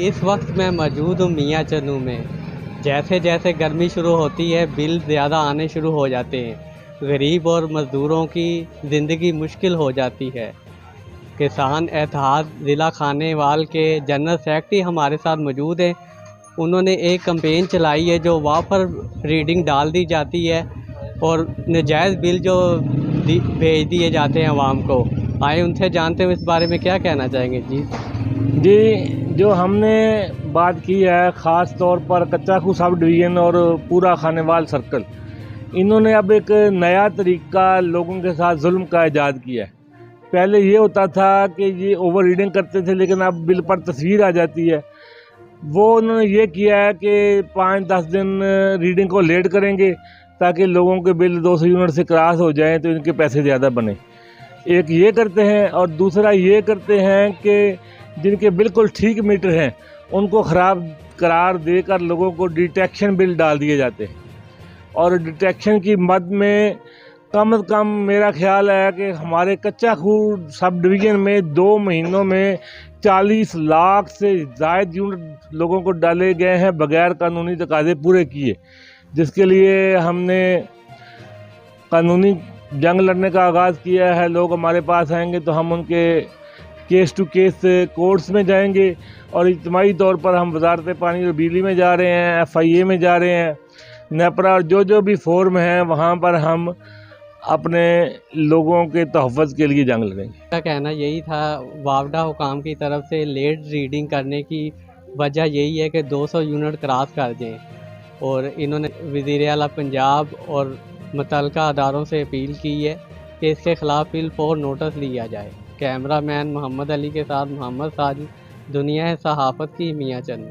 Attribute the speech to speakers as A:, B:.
A: اس وقت میں موجود ہوں میاں چنوں میں۔ جیسے جیسے گرمی شروع ہوتی ہے بل زیادہ آنے شروع ہو جاتے ہیں، غریب اور مزدوروں کی زندگی مشکل ہو جاتی ہے۔ کسان اتحاد ضلع کھانے وال کے جنرل سیکرٹری ہمارے ساتھ موجود ہیں۔ انہوں نے ایک کمپین چلائی ہے جو وافر ریڈنگ ڈال دی جاتی ہے اور ناجائز بل جو بھیج دیے جاتے ہیں عوام کو۔ آئے ان سے جانتے ہیں اس بارے میں کیا کہنا چاہیں گے۔
B: جی، جو ہم نے بات کی ہے خاص طور پر کچا کھو سب ڈویژن اور پورا کھانے وال سرکل، انہوں نے اب ایک نیا طریقہ لوگوں کے ساتھ ظلم کا ایجاد کیا ہے۔ پہلے یہ ہوتا تھا کہ یہ اوور ریڈنگ کرتے تھے، لیکن اب بل پر تصویر آ جاتی ہے۔ وہ انہوں نے یہ کیا ہے کہ 5-10 دن ریڈنگ کو لیٹ کریں گے تاکہ لوگوں کے بل 200 یونٹ سے کراس ہو جائیں تو ان کے پیسے زیادہ بنیں۔ ایک یہ کرتے ہیں، اور دوسرا یہ کرتے ہیں کہ جن کے بالکل ٹھیک میٹر ہیں ان کو خراب قرار دے کر لوگوں کو ڈیٹیکشن بل ڈال دیے جاتے ہیں، اور ڈیٹیکشن کی مد میں کم از کم میرا خیال ہے کہ ہمارے کچا کھو سب ڈویژن میں 2 مہینوں میں 40 لاکھ سے زائد یونٹ لوگوں کو ڈالے گئے ہیں بغیر قانونی تقاضے پورے کیے، جس کے لیے ہم نے قانونی جنگ لڑنے کا آغاز کیا ہے۔ لوگ ہمارے پاس آئیں گے تو ہم ان کے کیس ٹو کیس کورٹس میں جائیں گے، اور اجتماعی طور پر ہم وزارت پانی اور بجلی میں جا رہے ہیں، FIA میں جا رہے ہیں، نیپرا، اور جو بھی فورم ہیں وہاں پر ہم اپنے لوگوں کے تحفظ کے لیے جنگ لڑیں گے۔
A: کا کہنا یہی تھا، واوڈا حکام کی طرف سے لیٹ ریڈنگ کرنے کی وجہ یہی ہے کہ 200 یونٹ کراس کر دیں، اور انہوں نے وزیر اعلیٰ پنجاب اور متعلقہ اداروں سے اپیل کی ہے کہ اس کے خلاف فی الفور نوٹس لیا جائے۔ کیمرہ مین محمد علی کے ساتھ محمد ساجد، دنیا صحافت کی، میاں چنوں۔